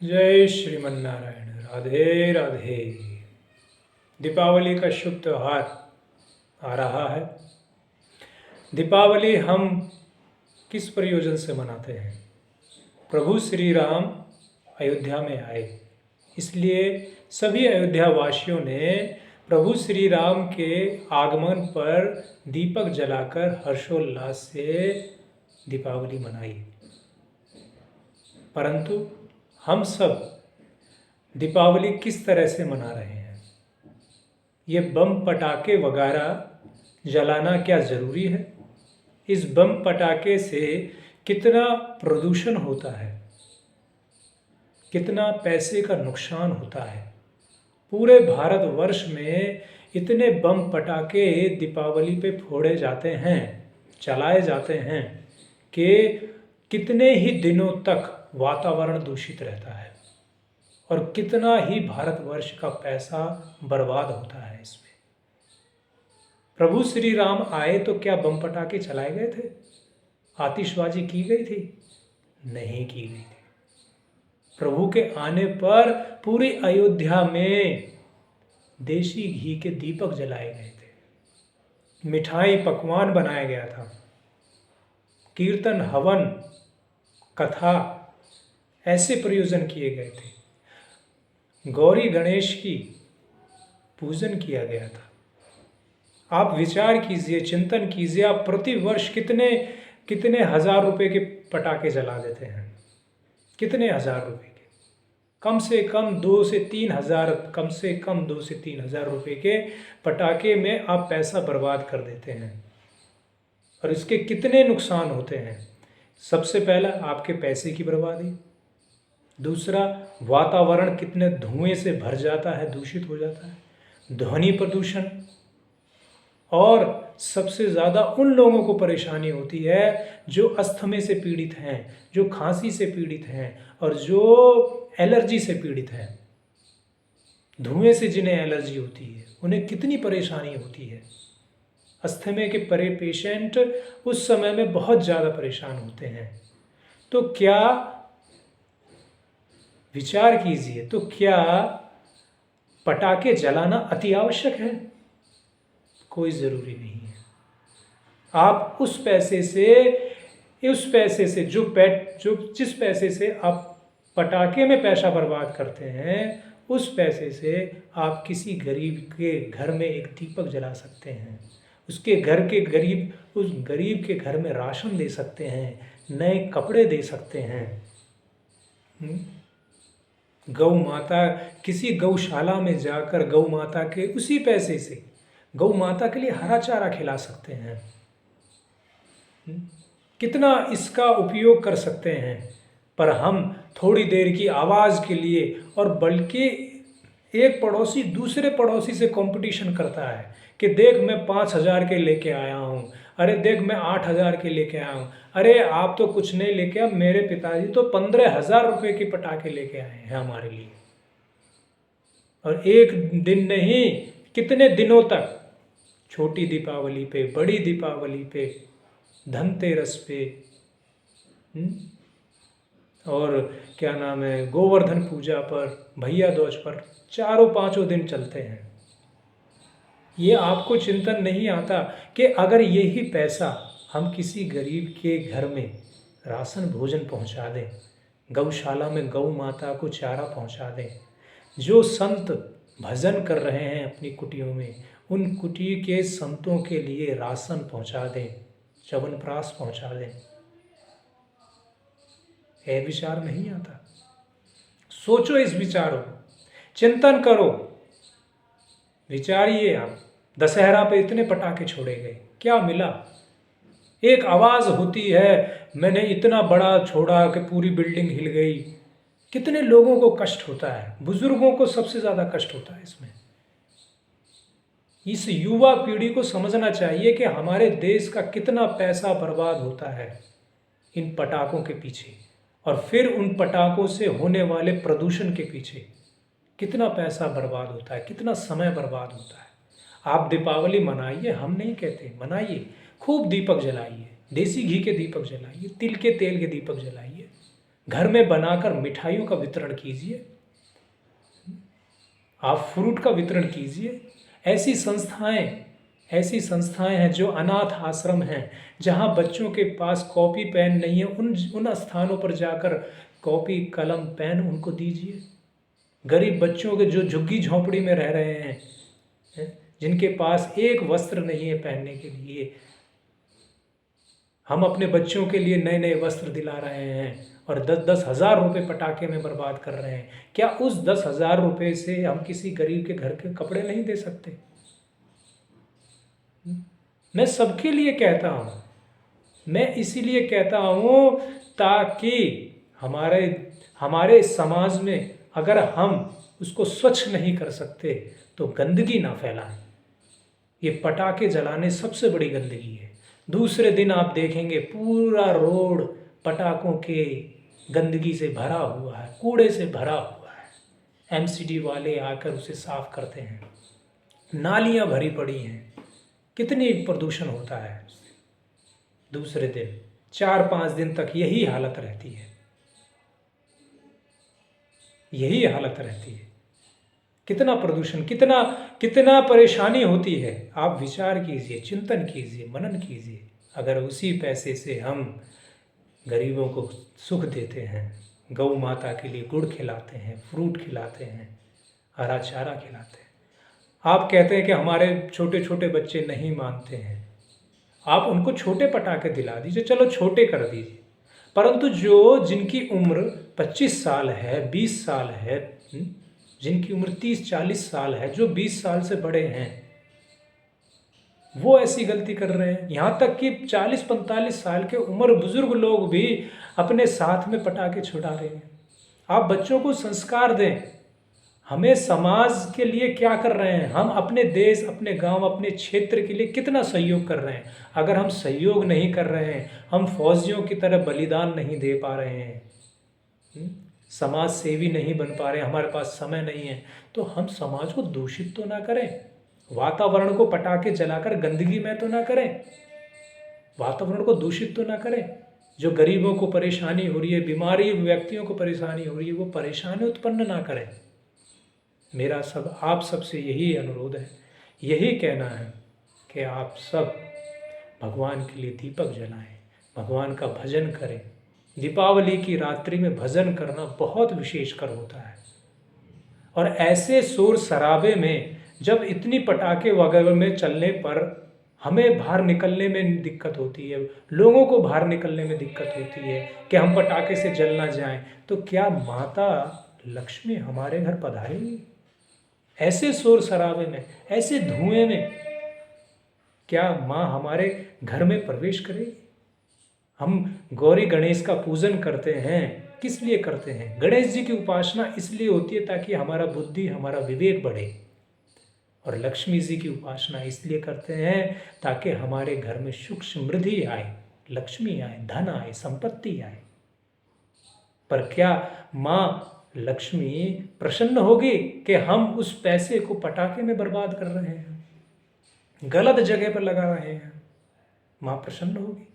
जय श्रीमन नारायण। राधे राधे। दीपावली का शुभ त्यौहार आ रहा है। दीपावली हम किस प्रयोजन से मनाते हैं? प्रभु श्री राम अयोध्या में आए, इसलिए सभी अयोध्या वासियों ने प्रभु श्री राम के आगमन पर दीपक जलाकर हर्षोल्लास से दीपावली मनाई। परंतु हम सब दीपावली किस तरह से मना रहे हैं? ये बम पटाखे वगैरह जलाना क्या ज़रूरी है? इस बम पटाखे से कितना प्रदूषण होता है, कितना पैसे का नुकसान होता है। पूरे भारतवर्ष में इतने बम पटाखे दीपावली पे फोड़े जाते हैं, चलाए जाते हैं कि कितने ही दिनों तक वातावरण दूषित रहता है और कितना ही भारतवर्ष का पैसा बर्बाद होता है इसमें। प्रभु श्री राम आए तो क्या बम पटाखे चलाए गए थे? आतिशबाजी की गई थी? नहीं की गई थी। प्रभु के आने पर पूरी अयोध्या में देसी घी के दीपक जलाए गए थे, मिठाई पकवान बनाया गया था, कीर्तन हवन कथा ऐसे प्रयोजन किए गए थे, गौरी गणेश की पूजन किया गया था। आप विचार कीजिए, चिंतन कीजिए, आप प्रतिवर्ष कितने कितने हजार रुपए के पटाखे जला देते हैं। कितने हजार रुपए के? कम से कम 2 से 3 हजार, कम से कम 2 से 3 हजार रुपए के पटाखे में आप पैसा बर्बाद कर देते हैं और इसके कितने नुकसान होते हैं। सबसे पहला आपके पैसे की बर्बादी, दूसरा वातावरण कितने धुएं से भर जाता है, दूषित हो जाता है, ध्वनि प्रदूषण, और सबसे ज़्यादा उन लोगों को परेशानी होती है जो अस्थमा से पीड़ित हैं, जो खांसी से पीड़ित हैं और जो एलर्जी से पीड़ित हैं। धुएं से जिन्हें एलर्जी होती है उन्हें कितनी परेशानी होती है। अस्थमा के पेशेंट उस समय में बहुत ज़्यादा परेशान होते हैं। तो क्या विचार कीजिए, तो क्या पटाखे जलाना अति आवश्यक है? कोई ज़रूरी नहीं है। आप उस पैसे से जिस पैसे से आप पटाखे में पैसा बर्बाद करते हैं, उस पैसे से आप किसी गरीब के घर में एक दीपक जला सकते हैं, उस गरीब के घर में राशन दे सकते हैं, नए कपड़े दे सकते हैं। गौ माता, किसी गौशाला में जाकर गौ माता के उसी पैसे से गौ माता के लिए हरा चारा खिला सकते हैं। कितना इसका उपयोग कर सकते हैं। पर हम थोड़ी देर की आवाज़ के लिए, और बल्कि एक पड़ोसी दूसरे पड़ोसी से कंपटीशन करता है कि देख मैं 5,000 के लेके आया हूँ, अरे देख मैं 8,000 के लेके आया हूँ, अरे आप तो कुछ नहीं लेके आए, मेरे पिताजी तो 15,000 रुपये के पटाखे लेके आए हैं हमारे लिए। और एक दिन नहीं, कितने दिनों तक, छोटी दीपावली पे, बड़ी दीपावली पे, धनतेरस पे, और क्या नाम है, गोवर्धन पूजा पर, भैया दूज पर, 4-5 दिन चलते हैं। ये आपको चिंतन नहीं आता कि अगर यही पैसा हम किसी गरीब के घर में राशन भोजन पहुंचा दें, गौशाला में गौ माता को चारा पहुंचा दें, जो संत भजन कर रहे हैं अपनी कुटियों में, उन कुटी के संतों के लिए राशन पहुंचा दें, च्यवनप्राश पहुंचा दें, यह विचार नहीं आता। सोचो, इस विचारों को चिंतन करो, विचारिए। आप दशहरा पे इतने पटाखे छोड़े गए, क्या मिला? एक आवाज़ होती है, मैंने इतना बड़ा छोड़ा कि पूरी बिल्डिंग हिल गई। कितने लोगों को कष्ट होता है, बुजुर्गों को सबसे ज़्यादा कष्ट होता है इसमें। इस युवा पीढ़ी को समझना चाहिए कि हमारे देश का कितना पैसा बर्बाद होता है इन पटाखों के पीछे, और फिर उन पटाखों से होने वाले प्रदूषण के पीछे कितना पैसा बर्बाद होता है, कितना समय बर्बाद होता है। आप दीपावली मनाइए, हम नहीं कहते, मनाइए, खूब दीपक जलाइए, देसी घी के दीपक जलाइए, तिल के तेल के दीपक जलाइए, घर में बनाकर मिठाइयों का वितरण कीजिए, आप फ्रूट का वितरण कीजिए। ऐसी संस्थाएं हैं जो अनाथ आश्रम हैं, जहां बच्चों के पास कॉपी पेन नहीं है, उन स्थानों पर जाकर कॉपी कलम पेन उनको दीजिए। गरीब बच्चों के जो झुग्गी झोंपड़ी में रह रहे हैं, जिनके पास एक वस्त्र नहीं है पहनने के लिए, हम अपने बच्चों के लिए नए नए वस्त्र दिला रहे हैं और 10-10 हज़ार रुपये पटाखे में बर्बाद कर रहे हैं। क्या उस 10 हज़ार रुपये से हम किसी गरीब के घर के कपड़े नहीं दे सकते? मैं सबके लिए कहता हूँ, मैं इसीलिए कहता हूँ ताकि हमारे हमारे समाज में अगर हम उसको स्वच्छ नहीं कर सकते तो गंदगी ना फैलाएं। ये पटाखे जलाने सबसे बड़ी गंदगी है। दूसरे दिन आप देखेंगे पूरा रोड पटाखों के गंदगी से भरा हुआ है, कूड़े से भरा हुआ है। एमसीडी वाले आकर उसे साफ करते हैं, नालियां भरी पड़ी हैं, कितनी प्रदूषण होता है। दूसरे दिन 4-5 दिन तक यही हालत रहती है, यही हालत रहती है। कितना प्रदूषण, कितना कितना परेशानी होती है। आप विचार कीजिए, चिंतन कीजिए, मनन कीजिए। अगर उसी पैसे से हम गरीबों को सुख देते हैं, गौ माता के लिए गुड़ खिलाते हैं, फ्रूट खिलाते हैं, हरा चारा खिलाते हैं। आप कहते हैं कि हमारे छोटे छोटे बच्चे नहीं मानते हैं, आप उनको छोटे पटाखे दिला दीजिए, चलो छोटे कर दीजिए। परंतु जिनकी उम्र 25 साल है, 20 साल है, जिनकी उम्र 30-40 साल है, जो 20 साल से बड़े हैं, वो ऐसी गलती कर रहे हैं। यहाँ तक कि 40-45 साल के उम्र बुजुर्ग लोग भी अपने साथ में पटाखे छुड़ा रहे हैं। आप बच्चों को संस्कार दें। हमें समाज के लिए क्या कर रहे हैं, हम अपने देश, अपने गांव, अपने क्षेत्र के लिए कितना सहयोग कर रहे हैं। अगर हम सहयोग नहीं कर रहे हैं, हम फौजियों की तरह बलिदान नहीं दे पा रहे हैं, समाज सेवी नहीं बन पा रहे हैं, हमारे पास समय नहीं है, तो हम समाज को दूषित तो ना करें, वातावरण को पटाखे जलाकर गंदगी में तो ना करें, वातावरण को दूषित तो ना करें। जो गरीबों को परेशानी हो रही है, बीमारी व्यक्तियों को परेशानी हो रही है, वो परेशानी उत्पन्न ना करें। मेरा आप सबसे यही अनुरोध है, यही कहना है कि आप सब भगवान के लिए दीपक जलाएं, भगवान का भजन करें। दीपावली की रात्रि में भजन करना बहुत विशेषकर होता है। और ऐसे शोर शराबे में जब इतनी पटाखे वगैरह में चलने पर हमें बाहर निकलने में दिक्कत होती है, लोगों को बाहर निकलने में दिक्कत होती है कि हम पटाखे से जल ना जाएं, तो क्या माता लक्ष्मी हमारे घर पधारेगी? ऐसे शोर शराबे में, ऐसे धुएं में क्या माँ हमारे घर में प्रवेश करेगी? हम गौरी गणेश का पूजन करते हैं, किस लिए करते हैं? गणेश जी की उपासना इसलिए होती है ताकि हमारा बुद्धि, हमारा विवेक बढ़े। और लक्ष्मी जी की उपासना इसलिए करते हैं ताकि हमारे घर में सुख समृद्धि आए, लक्ष्मी आए, धन आए, संपत्ति आए। पर क्या माँ लक्ष्मी प्रसन्न होगी कि हम उस पैसे को पटाखे में बर्बाद कर रहे हैं, गलत जगह पर लगा रहे हैं? माँ प्रसन्न होगी?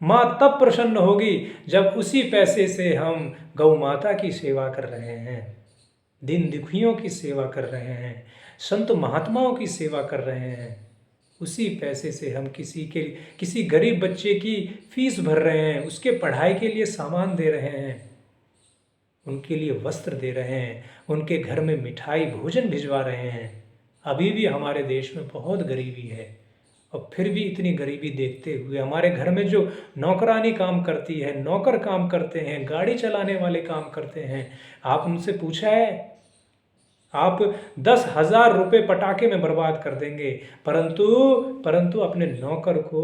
माँ तब प्रसन्न होगी जब उसी पैसे से हम गौ माता की सेवा कर रहे हैं, दीन दुखियों की सेवा कर रहे हैं, संत महात्माओं की सेवा कर रहे हैं। उसी पैसे से हम किसी गरीब बच्चे की फीस भर रहे हैं, उसके पढ़ाई के लिए सामान दे रहे हैं, उनके लिए वस्त्र दे रहे हैं, उनके घर में मिठाई भोजन भिजवा रहे हैं। अभी भी हमारे देश में बहुत गरीबी है, और फिर भी इतनी गरीबी देखते हुए हमारे घर में जो नौकरानी काम करती है, नौकर काम करते हैं, गाड़ी चलाने वाले काम करते हैं, आप उनसे पूछा है? आप 10,000 रुपये पटाखे में बर्बाद कर देंगे, परंतु अपने नौकर को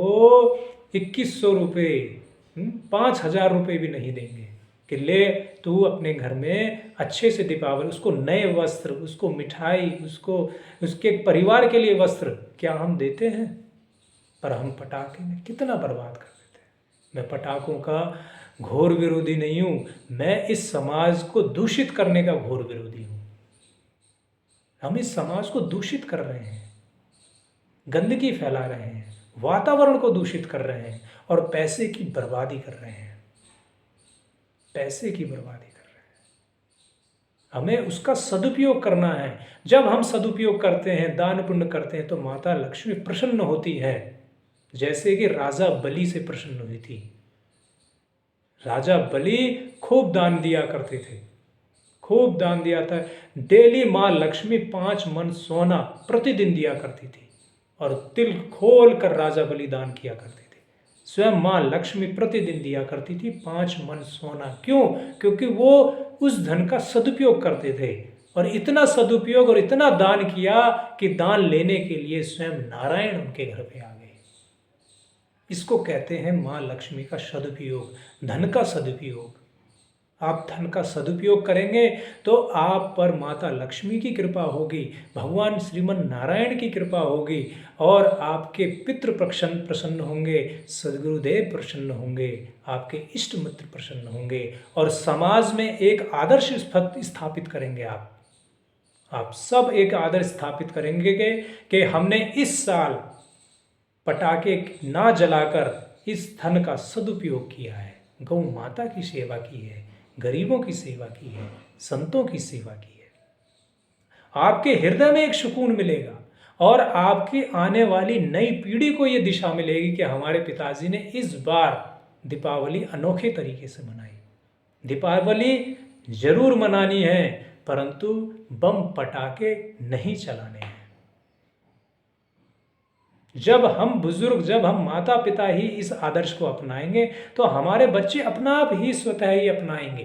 2100 रुपये, 5,000 रुपये भी नहीं देंगे कि ले तू अपने घर में अच्छे से दीपावली, उसको नए वस्त्र, उसको मिठाई, उसके परिवार के लिए वस्त्र क्या हम देते हैं? पर हम पटाखे में कितना बर्बाद कर देते हैं। मैं पटाखों का घोर विरोधी नहीं हूँ, मैं इस समाज को दूषित करने का घोर विरोधी हूँ। हम इस समाज को दूषित कर रहे हैं, गंदगी फैला रहे हैं, वातावरण को दूषित कर रहे हैं और पैसे की बर्बादी कर रहे हैं। पैसे की बर्बादी कर रहे हैं। हमें उसका सदुपयोग करना है। जब हम सदुपयोग करते हैं, दान पुण्य करते हैं, तो माता लक्ष्मी प्रसन्न होती है, जैसे कि राजा बलि से प्रसन्न हुई थी। राजा बलि खूब दान दिया करते थे, खूब दान दिया था। डेली माँ लक्ष्मी 5 मन सोना प्रतिदिन दिया करती थी और तिल खोल कर राजा बलि दान किया करते थे। स्वयं माँ लक्ष्मी प्रतिदिन दिया करती थी 5 मन सोना। क्यों? क्योंकि वो उस धन का सदुपयोग करते थे, और इतना सदुपयोग और इतना दान किया कि दान लेने के लिए स्वयं नारायण उनके घर पे आ गए। इसको कहते हैं माँ लक्ष्मी का सदुपयोग, धन का सदुपयोग। आप धन का सदुपयोग करेंगे तो आप पर माता लक्ष्मी की कृपा होगी, भगवान श्रीमन नारायण की कृपा होगी, और आपके पितृ प्रसन्न होंगे, सदगुरुदेव प्रसन्न होंगे, आपके इष्ट मित्र प्रसन्न होंगे, और समाज में एक आदर्श स्थापित करेंगे। आप सब एक आदर्श स्थापित करेंगे कि हमने इस साल पटाखे ना जलाकर इस धन का सदुपयोग किया है, गौ माता की सेवा की है, गरीबों की सेवा की है, संतों की सेवा की है। आपके हृदय में एक सुकून मिलेगा, और आपकी आने वाली नई पीढ़ी को ये दिशा मिलेगी कि हमारे पिताजी ने इस बार दीपावली अनोखे तरीके से मनाई। दीपावली जरूर मनानी है, परंतु बम पटाखे नहीं चलाने हैं। जब हम बुजुर्ग, जब हम माता पिता ही इस आदर्श को अपनाएंगे तो हमारे बच्चे अपना आप ही स्वतः ही अपनाएंगे,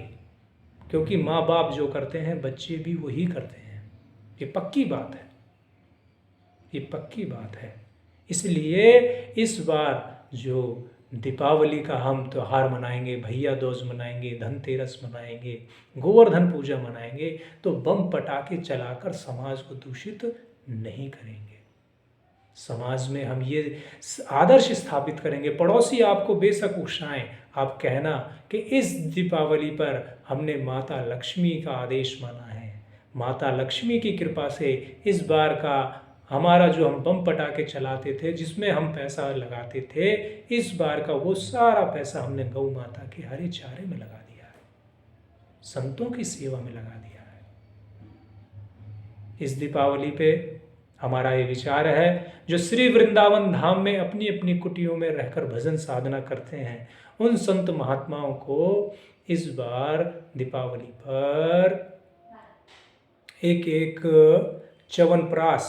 क्योंकि माँ बाप जो करते हैं बच्चे भी वही करते हैं। ये पक्की बात है, ये पक्की बात है। इसलिए इस बार जो दीपावली का हम त्यौहार मनाएंगे, भैया दूज मनाएंगे, धनतेरस मनाएंगे, गोवर्धन पूजा मनाएंगे, तो बम पटाखे चलाकर समाज को दूषित नहीं करेंगे। समाज में हम ये आदर्श स्थापित करेंगे। पड़ोसी आपको बेशक उकसाएं, आप कहना कि इस दीपावली पर हमने माता लक्ष्मी का आदेश माना है, माता लक्ष्मी की कृपा से इस बार का हमारा जो हम बम पटाखे चलाते थे, जिसमें हम पैसा लगाते थे, इस बार का वो सारा पैसा हमने गौ माता के हरे चारे में लगा दिया है, संतों की सेवा में लगा दिया है। इस दीपावली पे हमारा ये विचार है, जो श्री वृंदावन धाम में अपनी अपनी कुटियों में रहकर भजन साधना करते हैं, उन संत महात्माओं को इस बार दीपावली पर एक च्यवनप्राश,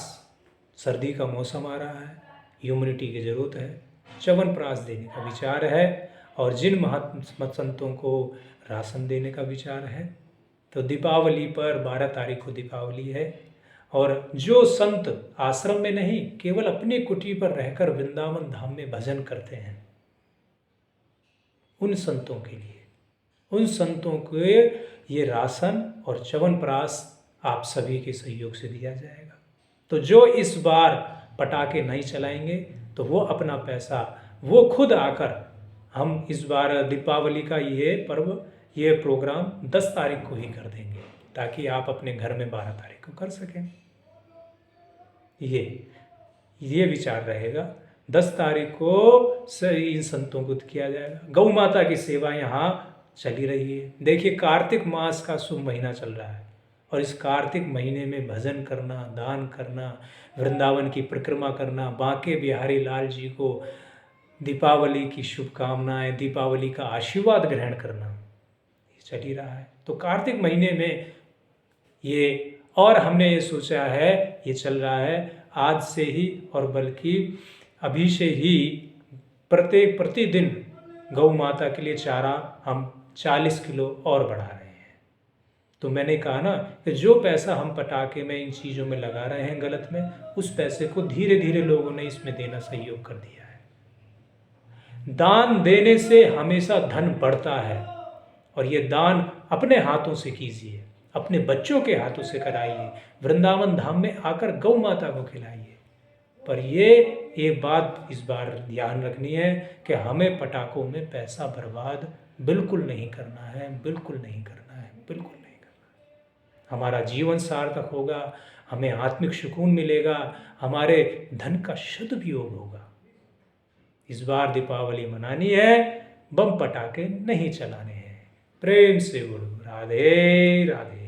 सर्दी का मौसम आ रहा है, ह्यूमिडिटी की ज़रूरत है, च्यवनप्राश देने का विचार है, और जिन महात्मा संतों को राशन देने का विचार है। तो दीपावली पर 12 तारीख को दीपावली है, और जो संत आश्रम में नहीं, केवल अपनी कुटी पर रहकर वृंदावन धाम में भजन करते हैं, उन संतों के लिए, उन संतों को ये राशन और च्यवनप्राश आप सभी के सहयोग से दिया जाएगा। तो जो इस बार पटाखे नहीं चलाएंगे, तो वो अपना पैसा वो खुद आकर, हम इस बार दीपावली का ये पर्व, ये प्रोग्राम 10 तारीख को ही कर देंगे, ताकि आप अपने घर में 12 तारीख को कर सकें। ये विचार रहेगा। 10 तारीख को इन संतों को किया जाएगा। गौ माता की सेवा यहाँ चली रही है। देखिए, कार्तिक मास का शुभ महीना चल रहा है, और इस कार्तिक महीने में भजन करना, दान करना, वृंदावन की परिक्रमा करना, बांके बिहारी लाल जी को दीपावली की शुभकामनाएं, दीपावली का आशीर्वाद ग्रहण करना, ये चल ही रहा है। तो कार्तिक महीने में ये, और हमने ये सोचा है, ये चल रहा है आज से ही, और बल्कि अभी से ही प्रतिदिन गौ माता के लिए चारा हम 40 किलो और बढ़ा रहे हैं। तो मैंने कहा ना कि जो पैसा हम पटाखे में, इन चीज़ों में लगा रहे हैं गलत में, उस पैसे को धीरे धीरे लोगों ने इसमें देना सहयोग कर दिया है। दान देने से हमेशा धन बढ़ता है, और ये दान अपने हाथों से कीजिए, अपने बच्चों के हाथों से कराइए, वृंदावन धाम में आकर गौ माता को खिलाइए। पर ये एक बात इस बार ध्यान रखनी है कि हमें पटाखों में पैसा बर्बाद बिल्कुल नहीं करना है, बिल्कुल नहीं करना है, बिल्कुल नहीं करना है। हमारा जीवन सार्थक होगा, हमें आत्मिक सुकून मिलेगा, हमारे धन का सदुपयोग होगा। इस बार दीपावली मनानी है, बम पटाखे नहीं चलाने हैं। प्रेम से बोलो राधे राधे।